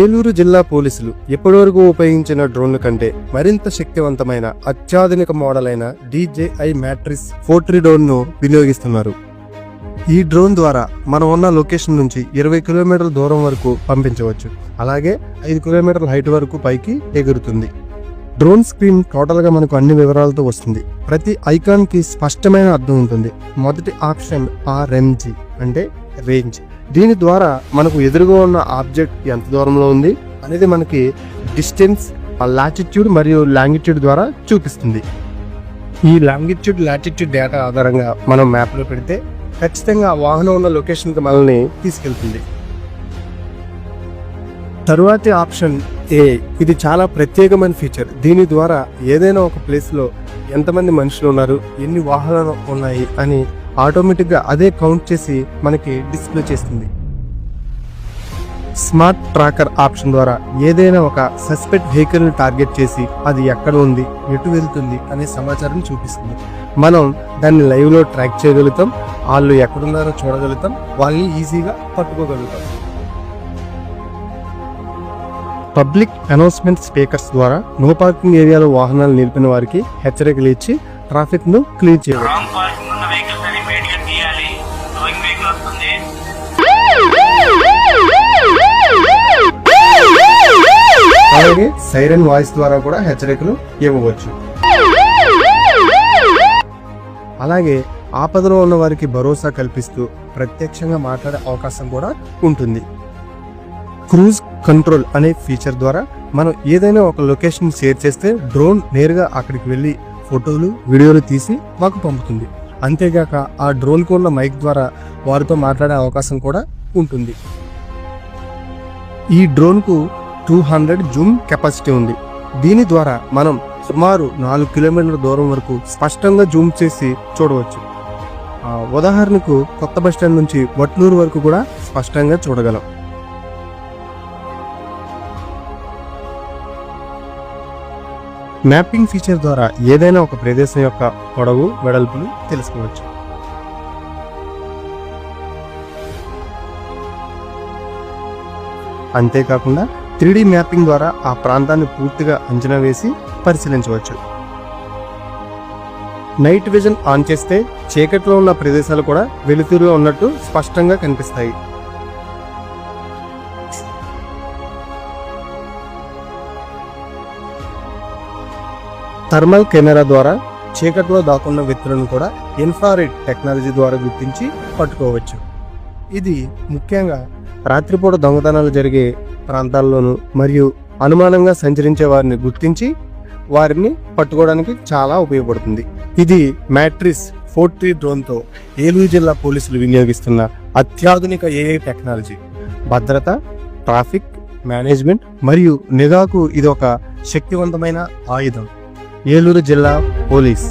ఏలూరు జిల్లా పోలీసులు ఇప్పటివరకు ఉపయోగించిన డ్రోన్ల కంటే మరింత శక్తివంతమైన అత్యాధునిక మోడల్ అయిన DJI Matrix 4T డ్రోన్ ను వినియోగిస్తున్నారు. ఈ డ్రోన్ ద్వారా మనం ఉన్న లొకేషన్ నుంచి 20 కిలోమీటర్ల దూరం వరకు పంపించవచ్చు. అలాగే 5 కిలోమీటర్ల హైట్ వరకు పైకి ఎగురుతుంది. డ్రోన్ స్క్రీన్ టోటల్ గా మనకు అన్ని వివరాలతో వస్తుంది. ప్రతి ఐకాన్ కి స్పష్టమైన అర్థం ఉంటుంది. మొదటి ఆప్షన్ RMG అంటే రేంజ్. దీని ద్వారా మనకు ఎదురుగా ఉన్న ఆబ్జెక్ట్ ఎంత దూరంలో ఉంది అనేది మనకి డిస్టెన్స్, లాటిట్యూడ్ మరియు లాంగిట్యూడ్ ద్వారా చూపిస్తుంది. ఈ లాంగిట్యూడ్, లాటిట్యూడ్ డేటా ఆధారంగా మనం మ్యాప్ లో పెడితే ఖచ్చితంగా వాహనం ఉన్న లొకేషన్ కి మనల్ని తీసుకెళ్తుంది. తరువాతి ఆప్షన్ A. ఇది చాలా ప్రత్యేకమైన ఫీచర్. దీని ద్వారా ఏదైనా ఒక ప్లేస్ లో ఎంతమంది మనుషులు ఉన్నారు, ఎన్ని వాహనాలు ఉన్నాయి అని ఆటోమేటిక్ గా అదే కౌంట్ చేసి మనకి డిస్ప్లే చేస్తుంది. స్మార్ట్ ట్రాకర్ ఆప్షన్ ద్వారా ఏదైనా ఒక సస్పెక్ట్ వెహికల్ ని టార్గెట్ చేసి అది ఎక్కడ ఉంది, ఎటు వెళ్తుంది అనే సమాచారం చూపిస్తుంది. మనం దాన్ని లైవ్ లో ట్రాక్ చేయగలుగుతాం, వాళ్ళు ఎక్కడున్నారో చూడగలుగుతాం, వాళ్ళని ఈజీగా పట్టుకోగలుగుతాం. పబ్లిక్ అనౌన్స్మెంట్ స్పీకర్స్ ద్వారా నో పార్కింగ్ ఏరియాలో వాహనాలు నిలిపిన వారికి హెచ్చరికలు ఇచ్చి ట్రాఫిక్ ను క్లియర్ చేయవచ్చు. అలాగే సైరన్ వాయిస్ ద్వారా కూడా హెచ్చరికలు ఇవ్వవచ్చు. అలాగే ఆపదలో ఉన్న వారికి భరోసా కల్పిస్తూ ప్రత్యక్షంగా మాట్లాడే అవకాశం కూడా ఉంటుంది. క్రూజ్ కంట్రోల్ అనే ఫీచర్ ద్వారా మనం ఏదైనా ఒక లొకేషన్ షేర్ చేస్తే డ్రోన్ నేరుగా అక్కడికి వెళ్ళి ఫోటోలు, వీడియోలు తీసి మాకు పంపుతుంది. అంతేగాక ఆ డ్రోన్ కు ఉన్న మైక్ ద్వారా వారితో మాట్లాడే అవకాశం కూడా ఉంటుంది. ఈ డ్రోన్ కు 200 జూమ్ కెపాసిటీ ఉంది. దీని ద్వారా మనం సుమారు 4 కిలోమీటర్ల దూరం వరకు స్పష్టంగా జూమ్ చేసి చూడవచ్చు. ఉదాహరణకు కొత్త బస్టాండ్ నుంచి వట్లూరు వరకు కూడా స్పష్టంగా చూడగలం. మ్యాపింగ్ ఫీచర్ ద్వారా ఏదైనా ఒక ప్రదేశం యొక్క పొడవు, వెడల్పులు తెలుసుకోవచ్చు. అంతేకాకుండా 3D మ్యాపింగ్ ద్వారా ఆ ప్రాంతాన్ని పూర్తిగా అంచనా వేసి పరిశీలించవచ్చు. నైట్ విజన్ ఆన్ చేస్తే చీకట్లో ఉన్న ప్రదేశాలు కూడా వెలుతురుగా ఉన్నట్టు స్పష్టంగా కనిపిస్తాయి. థర్మల్ కెమెరా ద్వారా చీకట్లో దాక్కున్న వ్యక్తులను కూడా ఇన్ఫ్రారెడ్ టెక్నాలజీ ద్వారా గుర్తించి పట్టుకోవచ్చు. ఇది ముఖ్యంగా రాత్రిపూట దొంగతనాలు జరిగే ప్రాంతాల్లోనూ మరియు అనుమానంగా సంచరించే వారిని గుర్తించి వారిని పట్టుకోవడానికి చాలా ఉపయోగపడుతుంది. ఇది Matrix 4T డ్రోన్తో ఏలూరు జిల్లా పోలీసులు వినియోగిస్తున్న అత్యాధునిక AI టెక్నాలజీ. భద్రత, ట్రాఫిక్ మేనేజ్మెంట్ మరియు నిఘాకు ఇది ఒక శక్తివంతమైన ఆయుధం. ఏలూరు జిల్లా పోలీస్.